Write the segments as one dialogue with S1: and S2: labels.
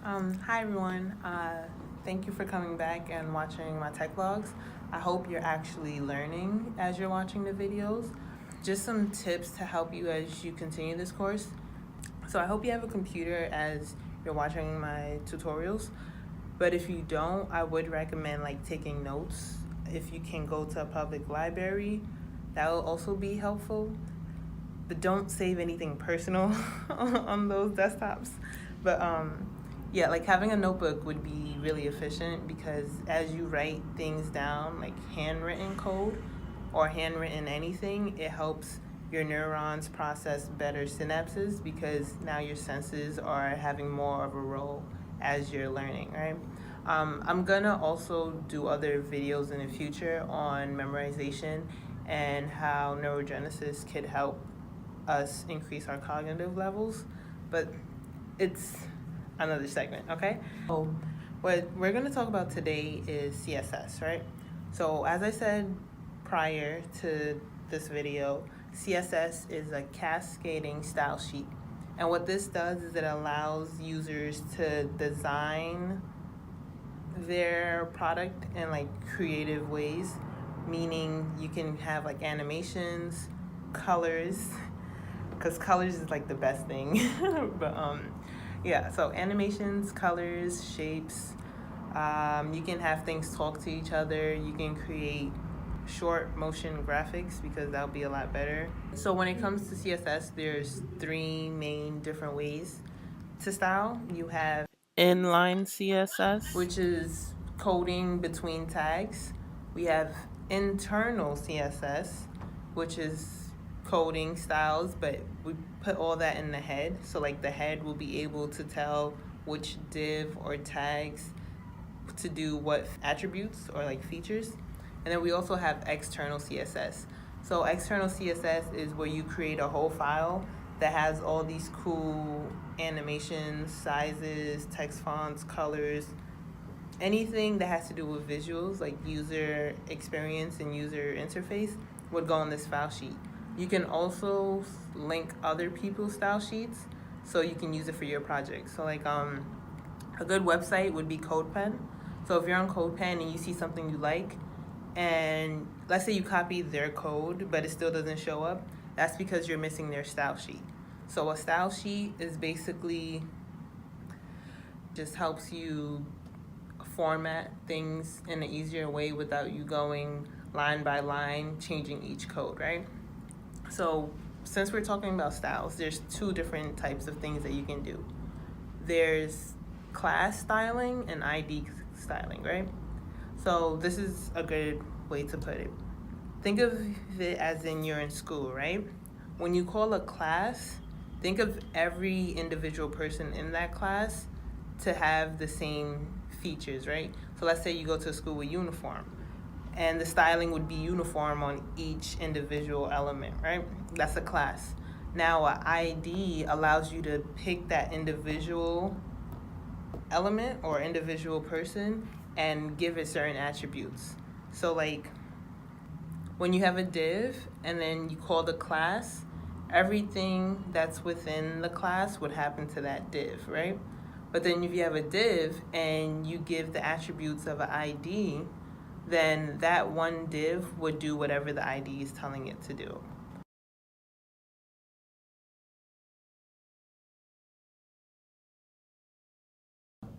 S1: Hi everyone. Thank you for coming back and watching my tech vlogs. I hope you're actually learning as you're watching the videos. Just some tips to help you as you continue this course. So I hope you have a computer as you're watching my tutorials. But if you don't, I would recommend taking notes. If you can go to a public library, that will also be helpful. But don't save anything personal on those desktops. But yeah, having a notebook would be really efficient because as you write things down, like handwritten code or handwritten anything, it helps your neurons process better synapses because now your senses are having more of a role as you're learning, right? I'm gonna also do other videos in the future on memorization and how neurogenesis could help us increase our cognitive levels, but it's another segment, okay? So what we're going to talk about today is CSS, right? So as I said prior to this video, CSS is a cascading style sheet. And what this does is it allows users to design their product in creative ways, meaning you can have animations, colors, because colors is the best thing. But yeah, so animations, colors, shapes. You can have things talk to each other. You can create short motion graphics because that'll be a lot better. So when it comes to CSS, there's three main different ways to style. You have inline CSS, which is coding between tags. We have internal CSS, which is coding styles, but we put all that in the head. So the head will be able to tell which div or tags to do what attributes or features. And then we also have external CSS. So external CSS is where you create a whole file that has all these cool animations, sizes, text fonts, colors, anything that has to do with visuals, like user experience and user interface, would go in this file sheet. You can also link other people's style sheets so you can use it for your project. So a good website would be CodePen. So if you're on CodePen and you see something you like, and let's say you copy their code but it still doesn't show up, that's because you're missing their style sheet. So a style sheet is basically just helps you format things in an easier way without you going line by line changing each code, right? So since we're talking about styles, there's two different types of things that you can do. There's class styling and ID styling, right? So this is a good way to put it. Think of it as in you're in school, right? When you call a class, think of every individual person in that class to have the same features, right? So let's say you go to a school with uniform, and the styling would be uniform on each individual element, right? That's a class. Now, an ID allows you to pick that individual element or individual person and give it certain attributes. So when you have a div and then you call the class, everything that's within the class would happen to that div, right? But then if you have a div and you give the attributes of an ID, then that one div would do whatever the ID is telling it to do.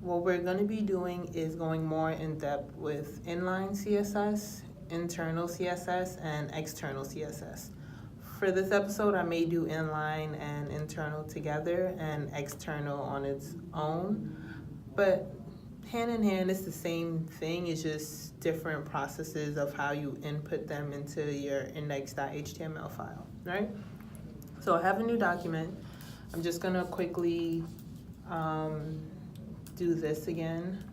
S1: What we're going to be doing is going more in depth with inline CSS, internal CSS, and external CSS. For this episode, I may do inline and internal together and external on its own, but hand in hand, it's the same thing. It's just different processes of how you input them into your index.html file, right? So I have a new document. I'm just gonna quickly do this again.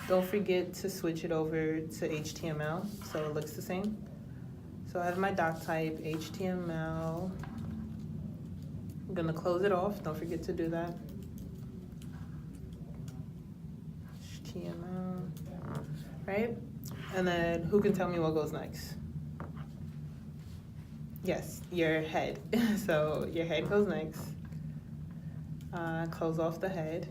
S1: Don't forget to switch it over to HTML so it looks the same. So I have my doc type, HTML. I'm gonna close it off. Don't forget to do that. HTML, right? And then who can tell me what goes next? Yes, your head. So your head goes next. Close off the head.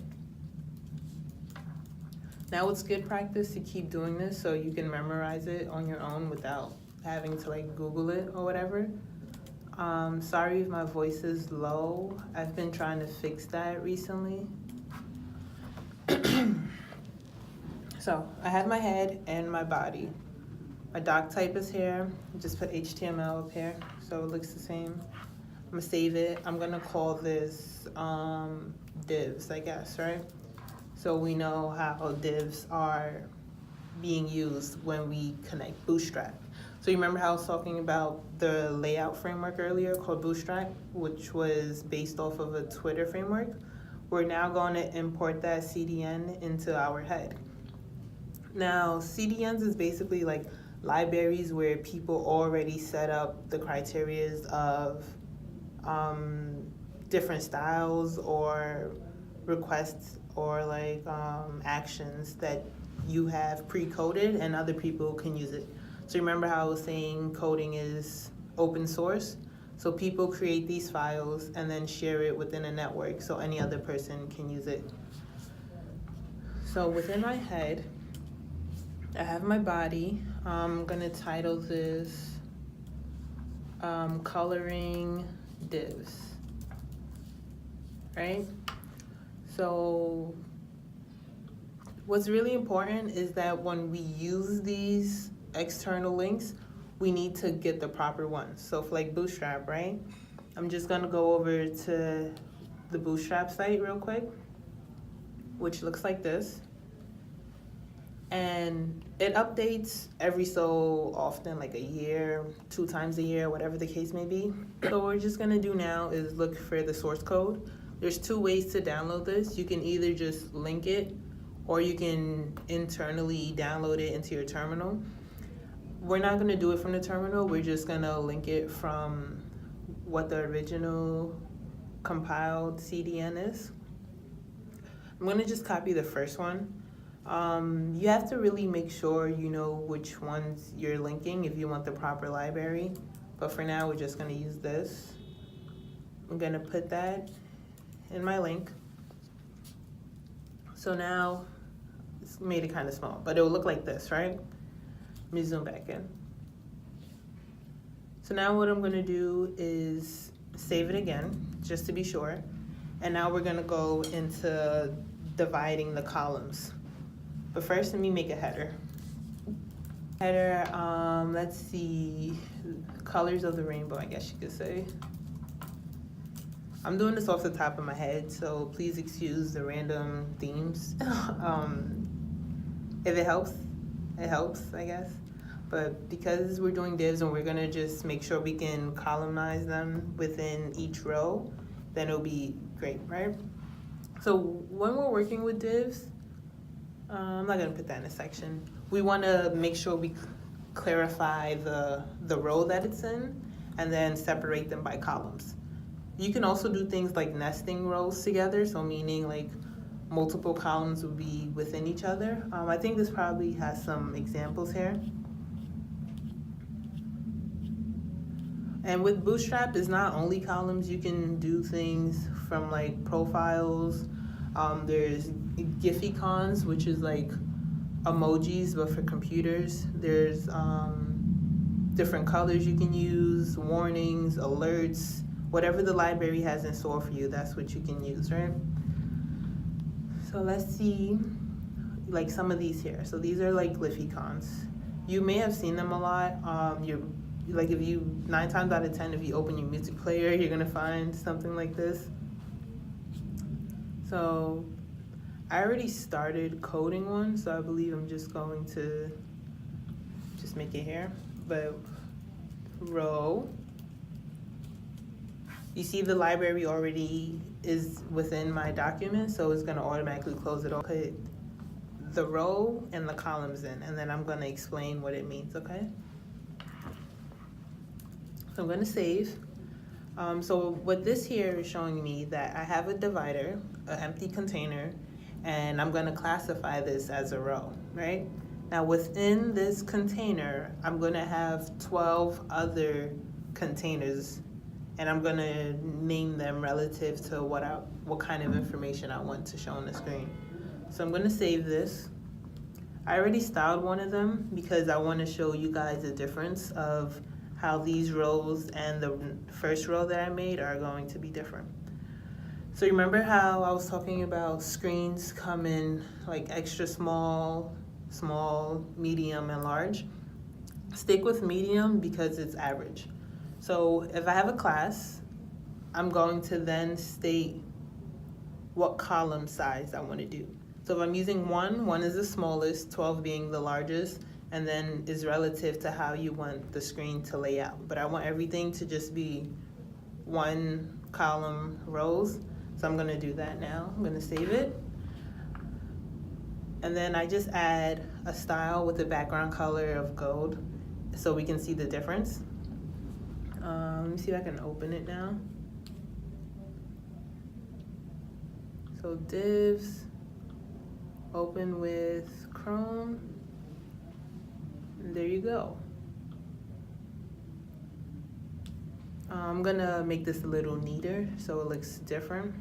S1: Now it's good practice to keep doing this so you can memorize it on your own without having to like Google it or whatever. Sorry if my voice is low. I've been trying to fix that recently. So I have my head and my body. My doc type is here. Just put HTML up here so it looks the same. I'm gonna save it. I'm gonna call this divs, I guess, right? So we know how divs are being used when we connect Bootstrap. So you remember how I was talking about the layout framework earlier called Bootstrap, which was based off of a Twitter framework? We're now going to import that CDN into our head. Now, CDNs is basically like libraries where people already set up the criterias of different styles or requests or like actions that you have pre-coded and other people can use it. So remember how I was saying coding is open source? So people create these files and then share it within a network so any other person can use it. So within my head, I have my body. I'm gonna title this coloring divs, right? So what's really important is that when we use these external links, we need to get the proper ones. So for like Bootstrap, right? I'm just gonna go over to the Bootstrap site real quick, which looks like this. And it updates every so often, like a year, 2 times a year, whatever the case may be. So what we're just gonna do now is look for the source code. There's 2 ways to download this. You can either just link it or you can internally download it into your terminal. We're not gonna do it from the terminal. We're just gonna link it from what the original compiled CDN is. I'm gonna just copy the first one. You have to really make sure you know which ones you're linking if you want the proper library. But for now, we're just gonna use this. I'm gonna put that in my link. So now, it's made it kind of small, but it will look like this, right? Let me zoom back in. So now what I'm gonna do is save it again, just to be sure. And now we're gonna go into dividing the columns. But first, let me make a header. Header, let's see, colors of the rainbow, I guess you could say. I'm doing this off the top of my head, so please excuse the random themes. If it helps, I guess. But because we're doing divs and we're gonna just make sure we can columnize them within each row, then it'll be great, right? So when we're working with divs, I'm not gonna put that in a section. We wanna make sure we clarify the row that it's in and then separate them by columns. You can also do things like nesting rows together, so meaning like multiple columns would be within each other. I think this probably has some examples here. And with Bootstrap, it's not only columns. You can do things from like profiles. There's Giphy-cons, which is like emojis, but for computers. There's different colors you can use, warnings, alerts, whatever the library has in store for you, that's what you can use, right? So let's see, like some of these here. So these are like Giphy-cons. You may have seen them a lot. Like if you, 9 times out of 10, if you open your music player, you're gonna find something like this. So I already started coding one, so I believe I'm just going to just make it here. But row, you see the library already is within my document, so it's gonna automatically close it off. Put the row and the columns in, and then I'm gonna explain what it means, okay? So I'm gonna save. So what this here is showing me that I have a divider, an empty container, and I'm gonna classify this as a row, right? Now within this container, I'm gonna have 12 other containers, and I'm gonna name them relative to what kind of information I want to show on the screen. So I'm gonna save this. I already styled one of them because I want to show you guys the difference of how these rows and the first row that I made are going to be different. So remember how I was talking about screens come in like extra small, small, medium, and large? Stick with medium because it's average. So if I have a class, I'm going to then state what column size I want to do. So if I'm using 1 is the smallest, 12 being the largest, and then is relative to how you want the screen to lay out. But I want everything to just be 1 column rows. So I'm gonna do that now. I'm gonna save it. And then I just add a style with a background color of gold so we can see the difference. Let me see if I can open it now. So divs, open with Chrome, and there you go. I'm gonna make this a little neater so it looks different.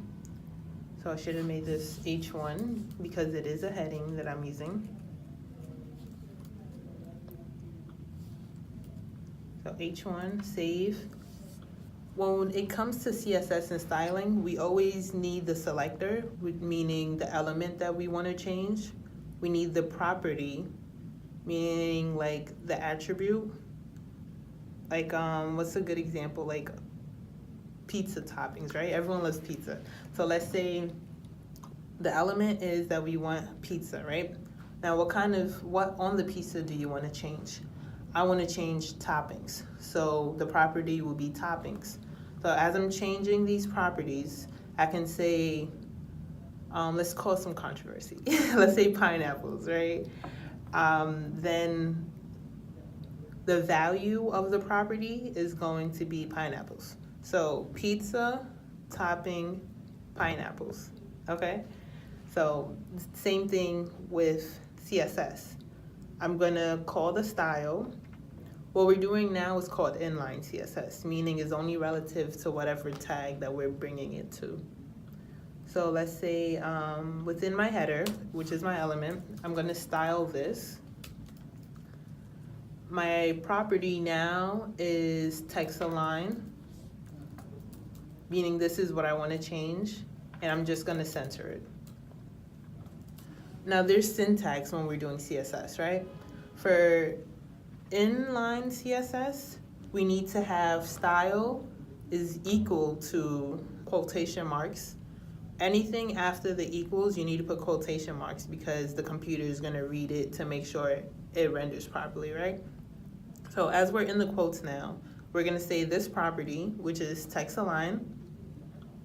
S1: So I should have made this H1 because it is a heading that I'm using. So H1, save. When it comes to CSS and styling, we always need the selector, meaning the element that we want to change. We need the property, meaning like the attribute. Like, what's a good example? Like pizza toppings, right? Everyone loves pizza. So let's say the element is that we want pizza, right? Now, what on the pizza do you want to change? I want to change toppings. So the property will be toppings. So as I'm changing these properties, I can say, let's cause some controversy. Let's say pineapples, right? Then the value of the property is going to be pineapples. So pizza, topping, pineapples, okay? So same thing with CSS. I'm gonna call the style. What we're doing now is called inline CSS, meaning it's only relative to whatever tag that we're bringing it to. So let's say within my header, which is my element, I'm gonna style this. My property now is text align, meaning this is what I wanna change, and I'm just gonna center it. Now there's syntax when we're doing CSS, right? For inline CSS, we need to have style is equal to quotation marks. Anything after the equals, you need to put quotation marks because the computer is gonna read it to make sure it renders properly, right? So as we're in the quotes now, we're gonna say this property, which is text align,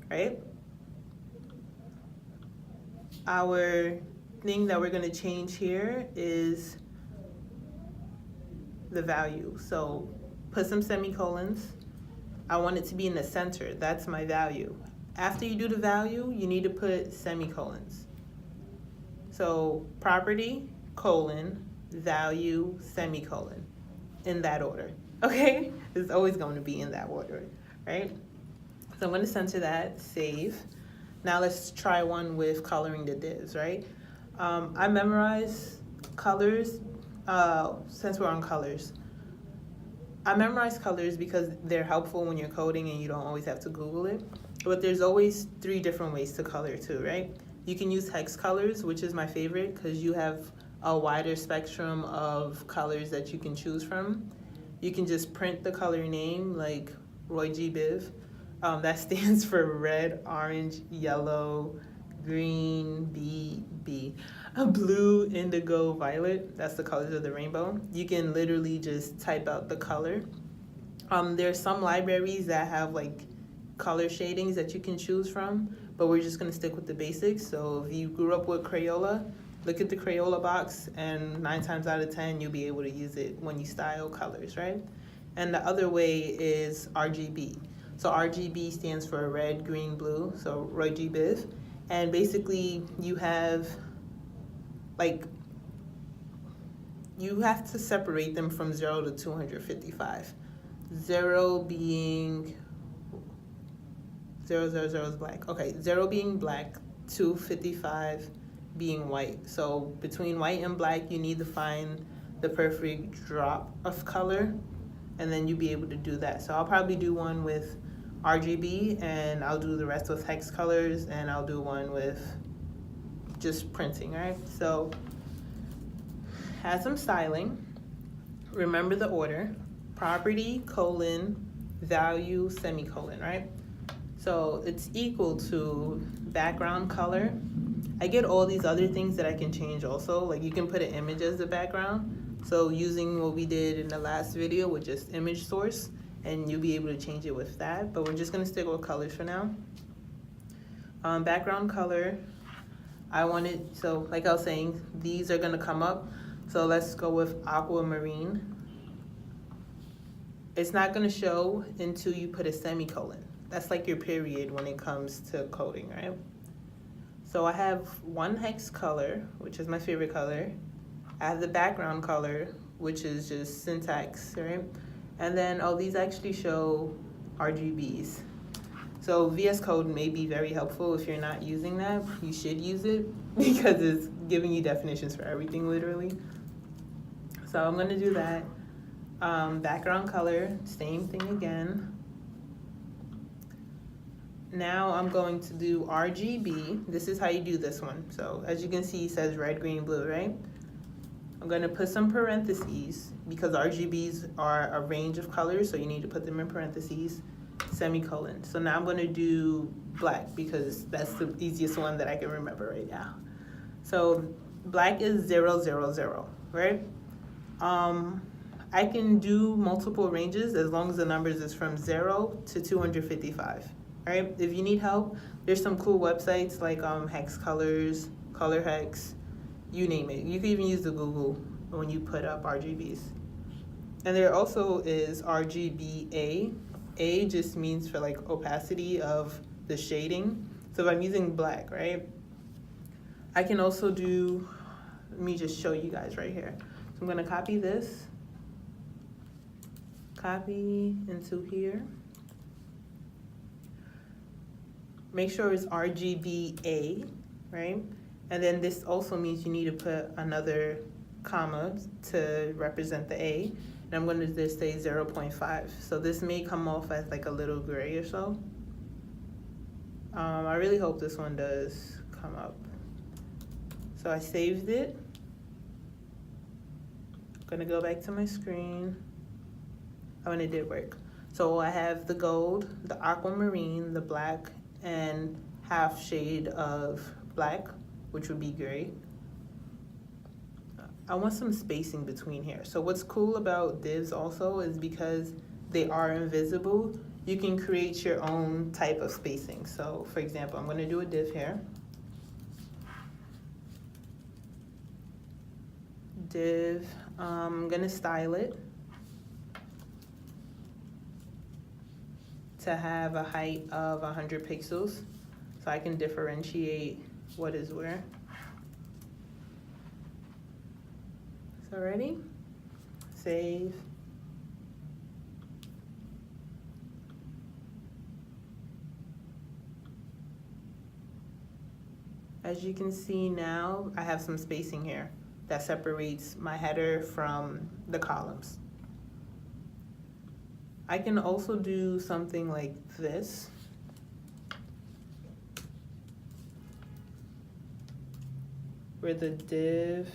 S1: right? Our thing that we're gonna change here is the value. So put some semicolons. I want it to be in the center. That's my value. After you do the value, you need to put semicolons. So property, colon, value, semicolon, in that order, okay? It's always going to be in that order, right? So I'm gonna center that, save. Now let's try one with coloring the divs, right? I memorize colors, since we're on colors. I memorize colors because they're helpful when you're coding and you don't always have to Google it. But there's always 3 different ways to color too, right? You can use hex colors, which is my favorite because you have a wider spectrum of colors that you can choose from. You can just print the color name like Roy G. Biv. That stands for red, orange, yellow, green, blue, indigo, violet. That's the colors of the rainbow. You can literally just type out the color. There's some libraries that have like color shadings that you can choose from, but we're just gonna stick with the basics. So if you grew up with Crayola, look at the Crayola box and 9 times out of 10, you'll be able to use it when you style colors, right? And the other way is RGB. So RGB stands for red, green, blue, so Roy G. Biv. And basically you have you have to separate them from 0 to 255. 0 being 0, 0, 0 is black. Okay, 0 being black, 255 being white. So between white and black, you need to find the perfect drop of color, and then you'll be able to do that. So I'll probably do one with RGB, and I'll do the rest with hex colors, and I'll do one with just printing, right? So add some styling. Remember the order: property, colon, value, semicolon, right? So it's equal to background color. I get all these other things that I can change also. Like you can put an image as the background. So using what we did in the last video with just image source, and you'll be able to change it with that. But we're just gonna stick with colors for now. Background color, I wanted, so like I was saying, these are gonna come up. So let's go with aquamarine. It's not gonna show until you put a semicolon. That's like your period when it comes to coding, right? So I have one hex color, which is my favorite color. I have the background color, which is just syntax, right? And then, oh, these actually show RGBs. So VS Code may be very helpful. If you're not using that, you should use it because it's giving you definitions for everything, literally. So I'm gonna do that. Background color, same thing again. Now I'm going to do RGB. This is how you do this one. So as you can see, it says red, green, blue, right? I'm gonna put some parentheses because RGBs are a range of colors, so you need to put them in parentheses, semicolon. So now I'm gonna do black because that's the easiest one that I can remember right now. So black is 0, 0, 0, right? I can do multiple ranges as long as the numbers is from 0 to 255. All right, if you need help, there's some cool websites like Hex Colors, Color Hex, you name it. You can even use the Google when you put up RGBs. And there also is RGBA. A just means for like opacity of the shading. So if I'm using black, right? I can also do, let me just show you guys right here. So I'm gonna copy this, copy into here. Make sure it's RGBA, right? And then this also means you need to put another comma to represent the A. And I'm going to just say 0.5. So this may come off as like a little gray or so. I really hope this one does come up. So I saved it. I'm going to go back to my screen. Oh, and it did work. So I have the gold, the aquamarine, the black, and half shade of black, which would be gray. I want some spacing between here. So what's cool about divs also is because they are invisible, you can create your own type of spacing. So for example, I'm gonna do a div here. Div, I'm gonna style it to have a height of 100 pixels so I can differentiate what is where. So ready? Save. As you can see now, I have some spacing here that separates my header from the columns. I can also do something like this. Where the div,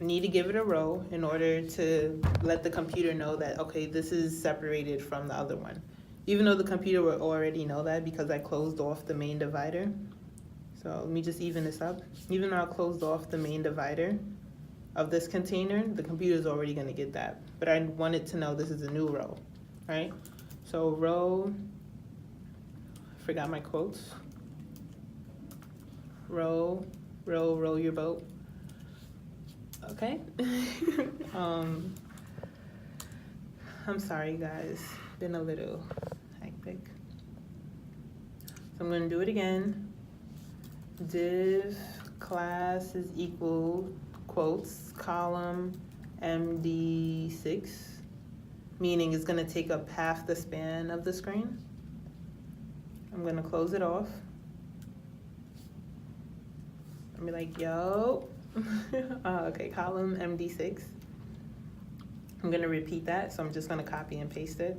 S1: I need to give it a row in order to let the computer know that, okay, this is separated from the other one. Even though the computer will already know that because I closed off the main divider. So let me just even this up. Even though I closed off the main divider of this container, the computer is already gonna get that. But I want it to know this is a new row, right? So row, forgot my quotes. Row, row, row your boat. Okay. I'm sorry guys, been a little hectic. So I'm gonna do it again. Div class is equal quotes column MD6, meaning it's gonna take up half the span of the screen. I'm gonna close it off. I'll be like, yo. Okay, column MD6. I'm gonna repeat that, so I'm just gonna copy and paste it.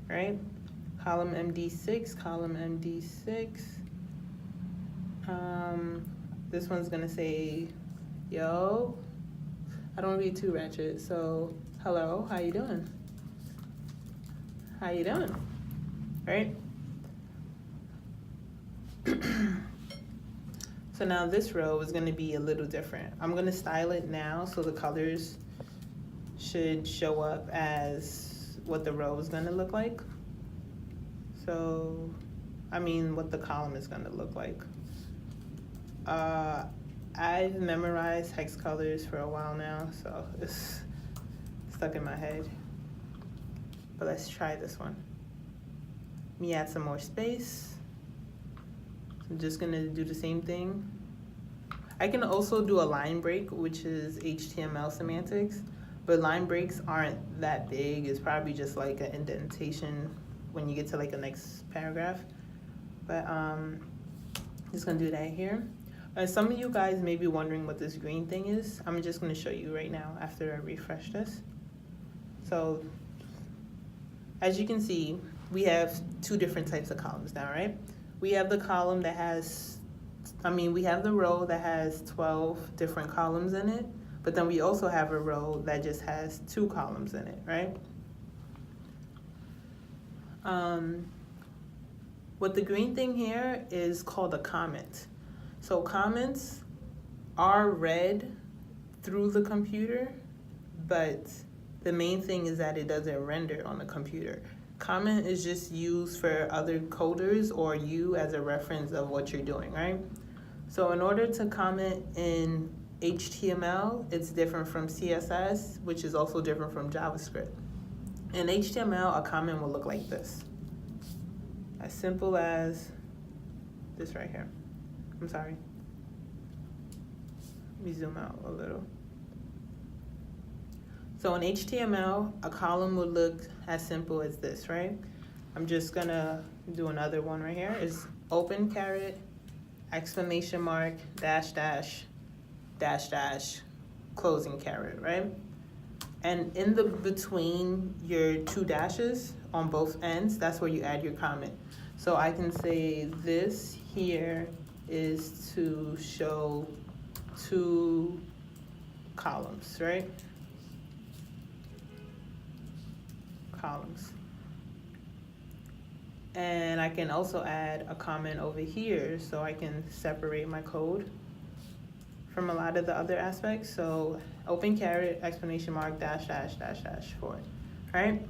S1: Right? Column MD6, column MD6. This one's gonna say, yo. I don't read too ratchet, so hello, how you doing? How you doing? Right? So now this row is gonna be a little different. I'm gonna style it now so the colors should show up as what the row is gonna look like. So, I mean, what the column is gonna look like. I've memorized hex colors for a while now, so it's stuck in my head. But let's try this one. Let me add some more space. I'm just gonna do the same thing. I can also do a line break, which is HTML semantics, but line breaks aren't that big. It's probably just like an indentation when you get to like the next paragraph. But just gonna do that here. Some of you guys may be wondering what this green thing is. I'm just gonna show you right now after I refresh this. So as you can see, we have two different types of columns now, right? We have the column that has, we have the row that has 12 different columns in it, but then we also have a row that just has 2 columns in it, right? What the green thing here is called a comment. So comments are read through the computer, but the main thing is that it doesn't render on the computer. Comment is just used for other coders or you as a reference of what you're doing, right? So in order to comment in HTML, it's different from CSS, which is also different from JavaScript. In HTML, a comment will look like this. As simple as this right here. I'm sorry. Let me zoom out a little. So in HTML, a column would look as simple as this, right? I'm just gonna do another one right here. Is open caret, exclamation mark, dash dash, dash dash, closing caret, right? And in the between your 2 dashes on both ends, that's where you add your comment. So I can say this here is to show 2 columns, right? Columns. And I can also add a comment over here so I can separate my code from a lot of the other aspects. So open caret, exclamation mark, dash dash, dash dash for it, right?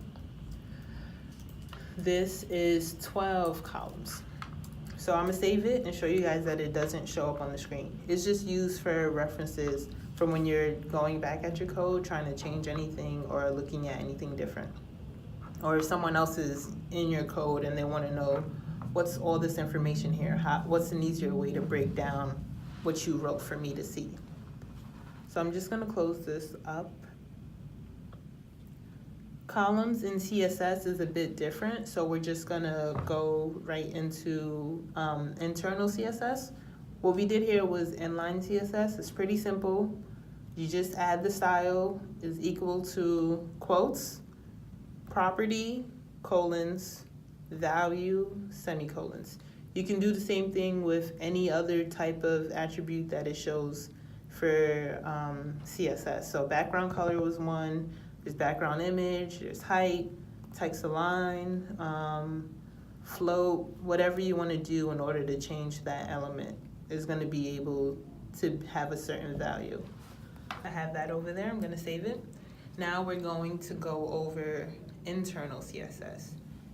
S1: This is 12 columns. So I'm gonna save it and show you guys that it doesn't show up on the screen. It's just used for references from when you're going back at your code, trying to change anything or looking at anything different. Or if someone else is in your code and they wanna know what's all this information here, what's an easier way to break down what you wrote for me to see. So I'm just gonna close this up. Columns in CSS is a bit different, so we're just gonna go right into internal CSS. What we did here was inline CSS. It's pretty simple. You just add the style is equal to quotes, property, colons, value, semicolons. You can do the same thing with any other type of attribute that it shows for CSS. So background color was one. There's background image, there's height, text align, float, whatever you want to do in order to change that element is going to be able to have a certain value. I have that over there. I'm going to save it. Now we're going to go over internal CSS.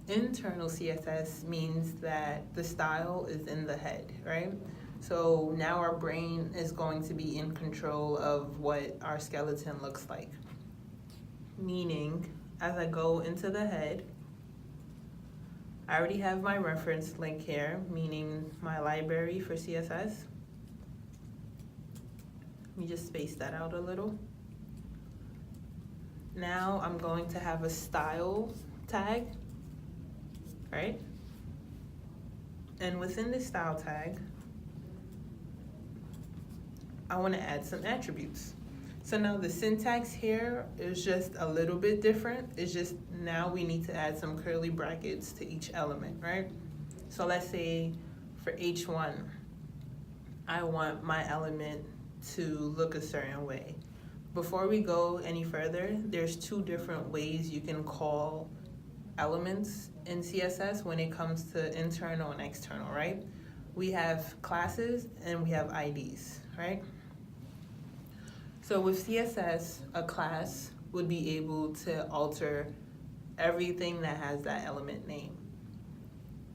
S1: Internal CSS means that the style is in the head, right? So now our brain is going to be in control of what our skeleton looks like. Meaning, as I go into the head, I already have my reference link here, meaning my library for CSS. Let me just space that out a little. Now I'm going to have a style tag, right? And within this style tag, I want to add some attributes. So now the syntax here is just a little bit different. It's just now we need to add some curly brackets to each element, right? So let's say for H1, I want my element to look a certain way. Before we go any further, there's two different ways you can call elements in CSS when it comes to internal and external, right? We have classes and we have IDs, right? So with CSS, a class would be able to alter everything that has that element name.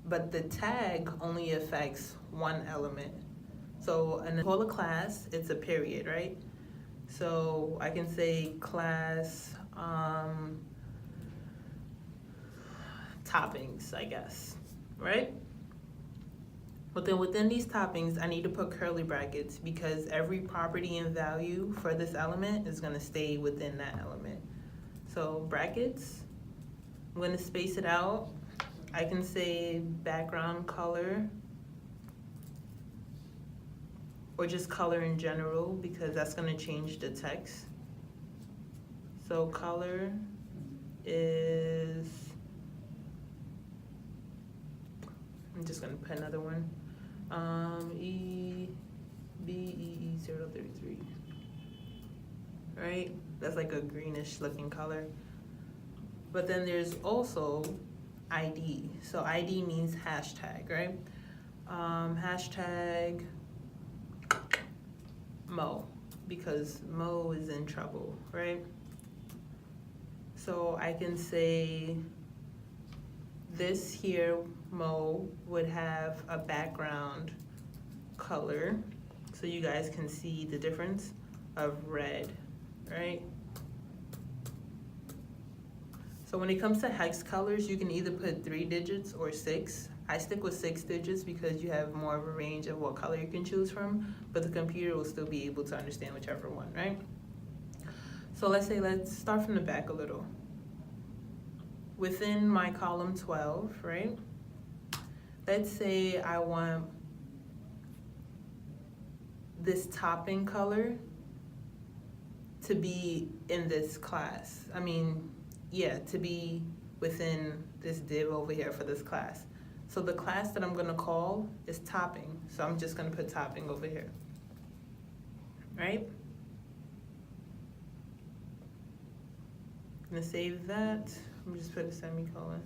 S1: But the tag only affects one element. So in a class, it's a period, right? So I can say class toppings, I guess, right? But then within these toppings, I need to put curly brackets because every property and value for this element is gonna stay within that element. So brackets, I'm gonna space it out. I can say background color, or just color in general because that's gonna change the text. So color is, I'm just gonna put another one. EBEE033, right? That's like a greenish looking color. But then there's also ID. So ID means hashtag, right? Hashtag Mo, because Mo is in trouble, right? So I can say this here, Mo, would have a background color, so you guys can see the difference of red, right? So when it comes to hex colors, you can either put 3 digits or 6. I stick with 6 digits because you have more of a range of what color you can choose from, but the computer will still be able to understand whichever one, right? So let's start from the back a little. Within my column 12, right? Let's say I want this topping color to be in this class. To be within this div over here for this class. So the class that I'm gonna call is topping. So I'm just gonna put topping over here, right? I'm gonna save that. I'm just put a semicolon.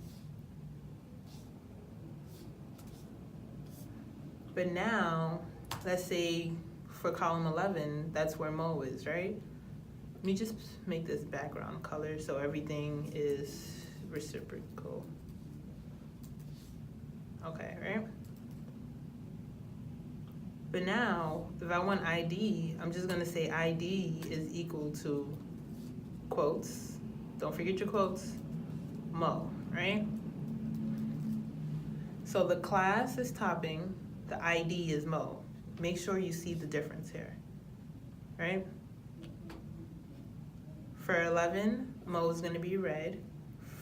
S1: But now, let's say for column 11, that's where Mo is, right? Let me just make this background color so everything is reciprocal. Okay, right? But now, if I want ID, I'm just gonna say ID is equal to quotes. Don't forget your quotes. Mo, right? So the class is topping, the ID is Mo. Make sure you see the difference here, right? For 11, Mo is gonna be red.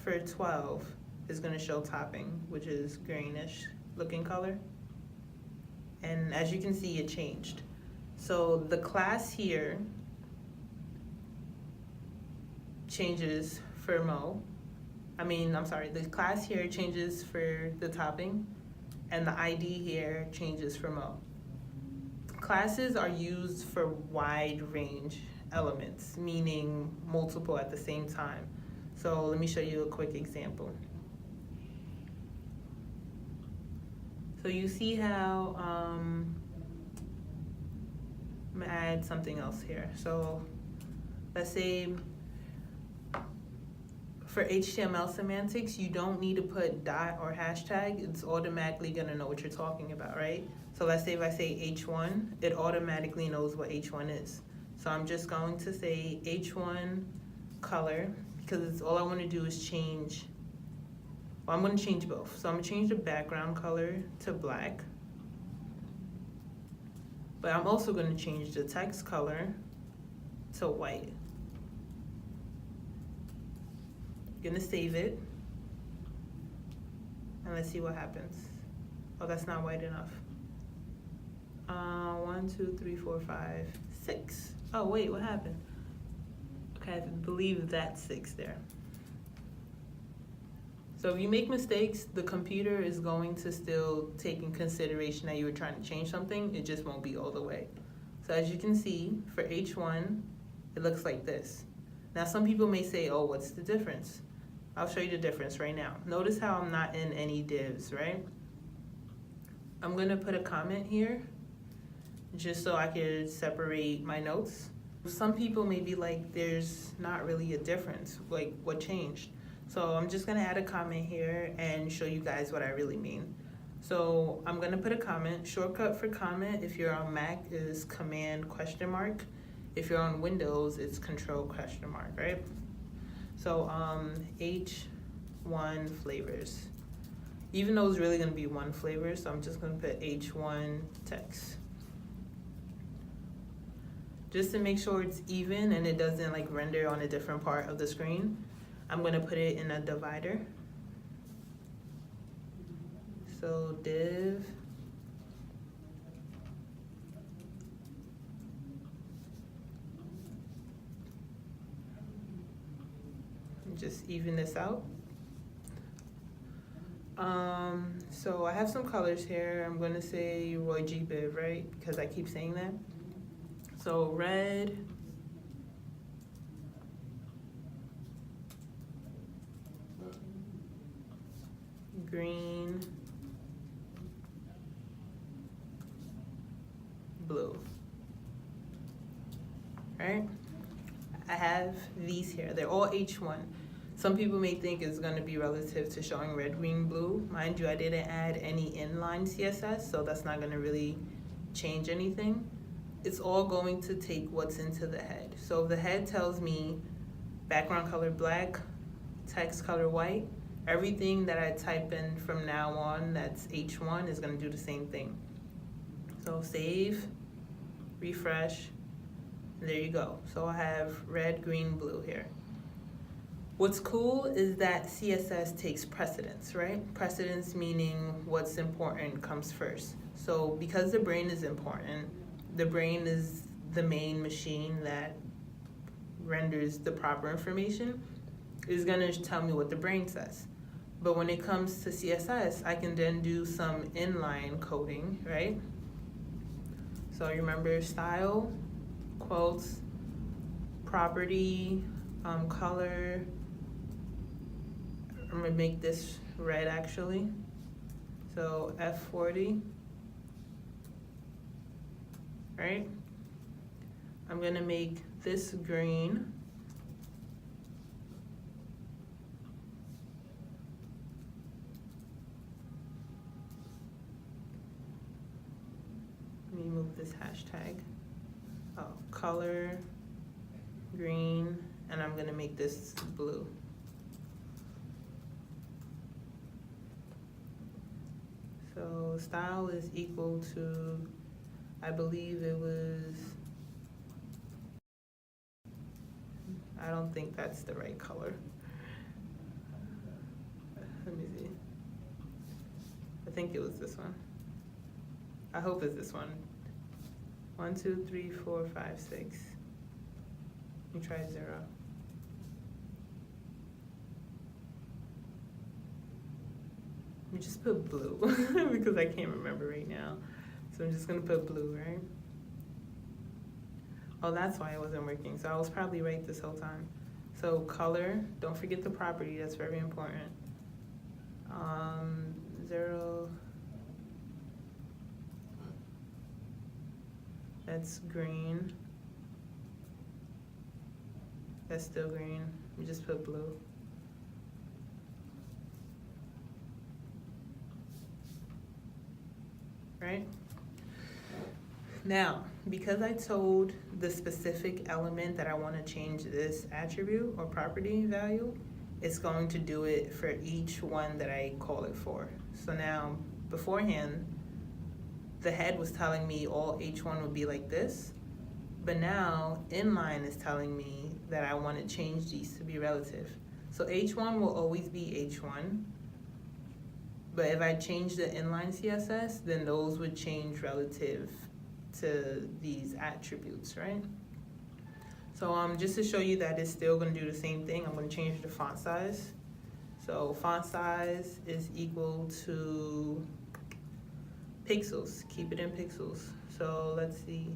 S1: For 12, it's gonna show topping, which is greenish looking color. And as you can see, it changed. So the class here changes for Mo. The class here changes for the topping, and the ID here changes for Mo. Classes are used for wide range elements, meaning multiple at the same time. So let me show you a quick example. So you see how, I'm gonna add something else here. So let's say for HTML semantics, you don't need to put dot or hashtag. It's automatically gonna know what you're talking about, right? So let's say if I say H1, it automatically knows what H1 is. So I'm just going to say H1 color, because all I wanna do is change, well, I'm gonna change both. So I'm gonna change the background color to black, but I'm also gonna change the text color to white. Gonna save it, and let's see what happens. Oh, that's not white enough. 1, 2, 3, 4, 5, 6. Oh wait, what happened? Okay, I believe that's 6 there. So if you make mistakes, the computer is going to still take in consideration that you were trying to change something. It just won't be all the way. So as you can see, for H1, it looks like this. Now some people may say, oh, what's the difference? I'll show you the difference right now. Notice how I'm not in any divs, right? I'm gonna put a comment here just so I could separate my notes. Some people may be like, there's not really a difference, like what changed? So I'm just gonna add a comment here and show you guys what I really mean. So I'm gonna put a comment. Shortcut for comment if you're on Mac is Command ? If you're on Windows, it's Control ? Right? So H1 flavors. Even though it's really gonna be one flavor, so I'm just gonna put H1 text. Just to make sure it's even and it doesn't like render on a different part of the screen, I'm gonna put it in a divider. So div just even this out. So I have some colors here. I'm gonna say Roy G. Biv, right? Because I keep saying that. So red, green, blue, right? I have these here. They're all H1. Some people may think it's going to be relative to showing red, green, blue. Mind you, I didn't add any inline CSS, so that's not going to really change anything. It's all going to take what's into the head. So if the head tells me background color black, text color white, everything that I type in from now on that's H1 is going to do the same thing. So save, refresh, and there you go. So I have red, green, blue here. What's cool is that CSS takes precedence, right? Precedence meaning what's important comes first. So because the brain is important, the brain is the main machine that renders the proper information, is gonna tell me what the brain says. But when it comes to CSS, I can then do some inline coding, right? So remember style, quotes, property, color. I'm gonna make this red actually. So F40, right? I'm gonna make this green. Let me move this hashtag. Oh, color, green, and I'm gonna make this blue. So style is equal to, I believe it was, I don't think that's the right color. Let me see. I think it was this one. I hope it's this one. 1, 2, 3, 4, 5, 6. Let me try 0. Let me just put blue because I can't remember right now. So I'm just gonna put blue, right? Oh, that's why it wasn't working. So I was probably right this whole time. So color, don't forget the property, that's very important. 0, that's green. That's still green. We just put blue. Right? Now, because I told the specific element that I want to change this attribute or property value, it's going to do it for each one that I call it for. So now, beforehand, the head was telling me all H1 would be like this, but now inline is telling me that I want to change these to be relative. So H1 will always be H1, But if I change the inline CSS, then those would change relative to these attributes, right? So just to show you that it's still gonna do the same thing, I'm gonna change the font size. So font size is equal to pixels, keep it in pixels. So let's see.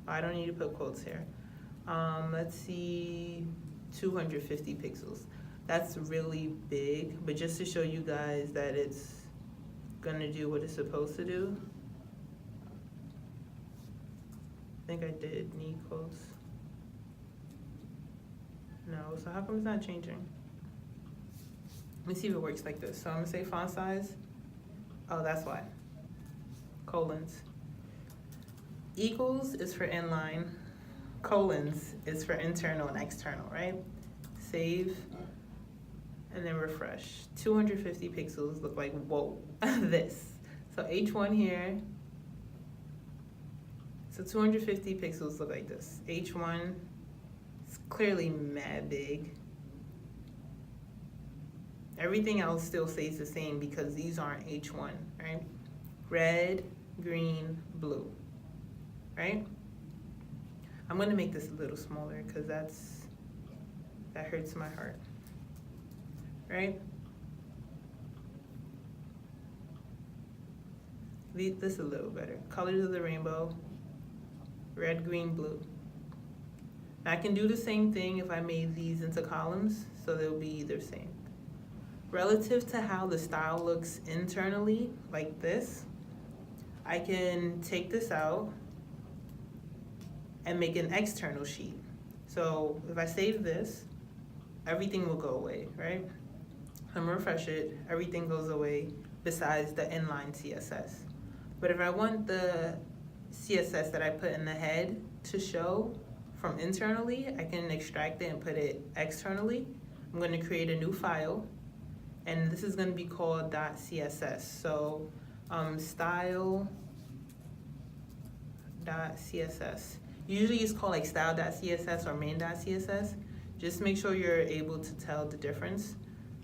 S1: I don't need to put quotes here. Let's see, 250 pixels. That's really big, but just to show you guys that it's gonna do what it's supposed to do. I think I did need quotes. No, so how come it's not changing? Let me see if it works like this. So I'm gonna say font size. Oh, that's why. Colons. Equals is for inline. Colons is for internal and external, right? Save, and then refresh. 250 pixels look like, whoa, this. So H1 here. So 250 pixels look like this. H1 is clearly mad big. Everything else still stays the same because these aren't H1, right? Red, green, blue, right? I'm gonna make this a little smaller because that hurts my heart, right? This is a little better. Colors of the rainbow, red, green, blue. I can do the same thing if I made these into columns, so they'll be either same. Relative to how the style looks internally, like this, I can take this out and make an external sheet. So if I save this, everything will go away, right? I'm gonna refresh it, everything goes away besides the inline CSS. But if I want the CSS that I put in the head to show from internally, I can extract it and put it externally. I'm gonna create a new file, and this is gonna be called .css. So style.css. Usually it's called like style.css or main.css. Just make sure you're able to tell the difference.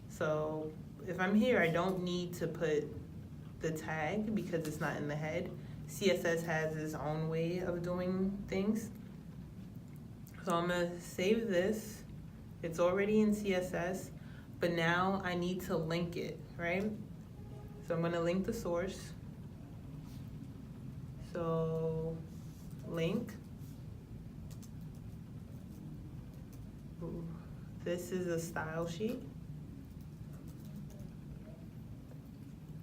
S1: So if I'm here, I don't need to put the tag because it's not in the head. CSS has its own way of doing things. So I'm gonna save this. It's already in CSS, but now I need to link it, right? So I'm gonna link the source. So link. Ooh, this is a style sheet.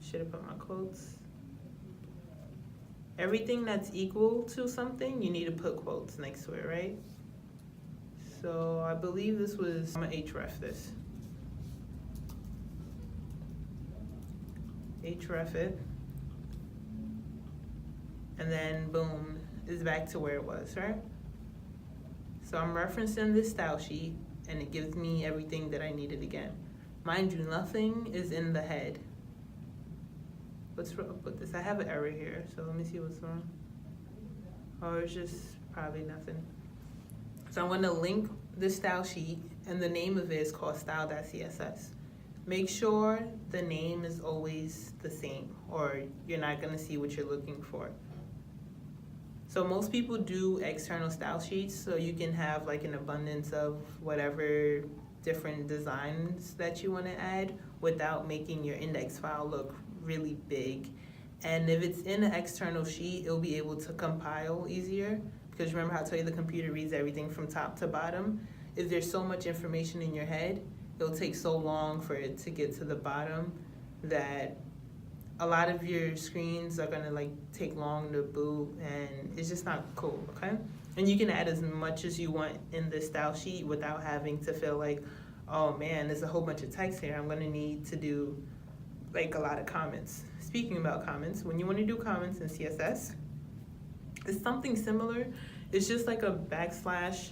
S1: Should have put my quotes. Everything that's equal to something, you need to put quotes next to it, right? So I believe this was, I'm gonna href this. Href it. And then boom, it's back to where it was, right? So I'm referencing this style sheet and it gives me everything that I needed again. Mind you, nothing is in the head. What's wrong with this? I have an error here, so let me see what's wrong. Oh, it's just probably nothing. So I'm gonna link this style sheet, and the name of it is called style.css. Make sure the name is always the same, or you're not gonna see what you're looking for. So most people do external style sheets, so you can have like an abundance of whatever different designs that you wanna add without making your index file look really big. And if it's in an external sheet, it'll be able to compile easier, because remember how I told you the computer reads everything from top to bottom. If there's so much information in your head, it'll take so long for it to get to the bottom that a lot of your screens are gonna like take long to boot, and it's just not cool, okay? And you can add as much as you want in the style sheet without having to feel like, oh man, there's a whole bunch of text here, I'm gonna need to do like a lot of comments. Speaking about comments, when you want to do comments in CSS, it's something similar. It's just like a backslash.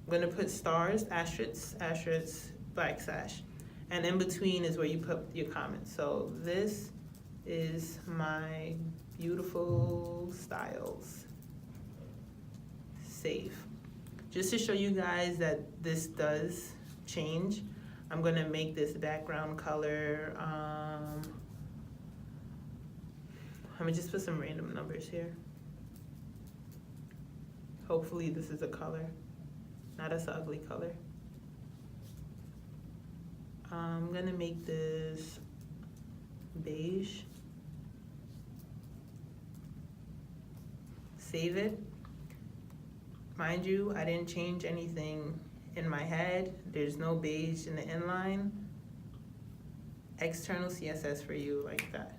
S1: I'm gonna put stars, asterisks, backslash, and in between is where you put your comments. So this is my beautiful styles. Save. Just to show you guys that this does change. I'm gonna make this background color, I'm gonna just put some random numbers here. Hopefully this is a color, not an ugly color. I'm gonna make this beige. Save it. Mind you, I didn't change anything in my head. There's no beige in the inline. External CSS for you like that,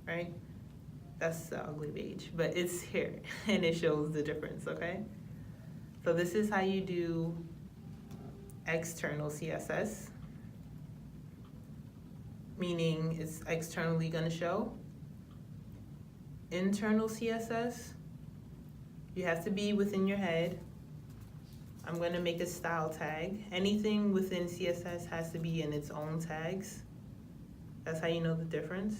S1: right? That's the ugly beige, but it's here and it shows the difference, okay? So this is how you do external CSS, meaning it's externally gonna show. Internal CSS, you have to be within your head. I'm gonna make a style tag. Anything within CSS has to be in its own tags. That's how you know the difference.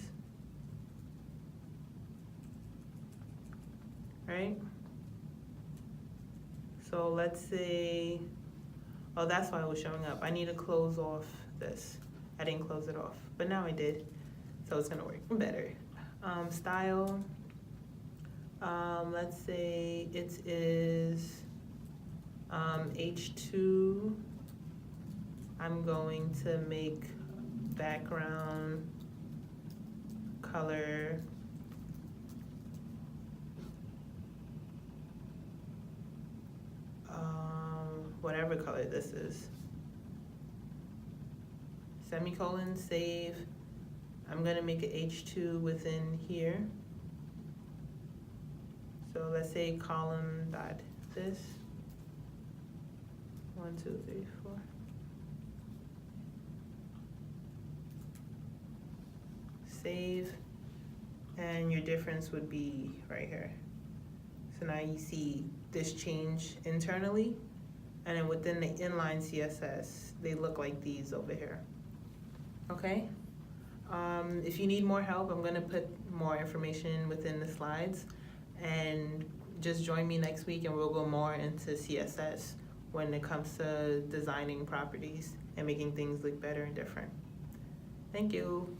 S1: Right? So let's say, oh, that's why it was showing up. I need to close off this. I didn't close it off, but now I did. So it's gonna work better. Style, let's say it is H2. I'm going to make background color whatever color this is. Semicolon, save. I'm gonna make an H2 within here. So let's say column dot this. 1, 2, 3, 4. Save, and your difference would be right here. So now you see this change internally, and then within the inline CSS, they look like these over here. Okay? If you need more help, I'm gonna put more information within the slides, and just join me next week and we'll go more into CSS when it comes to designing properties and making things look better and different. Thank you.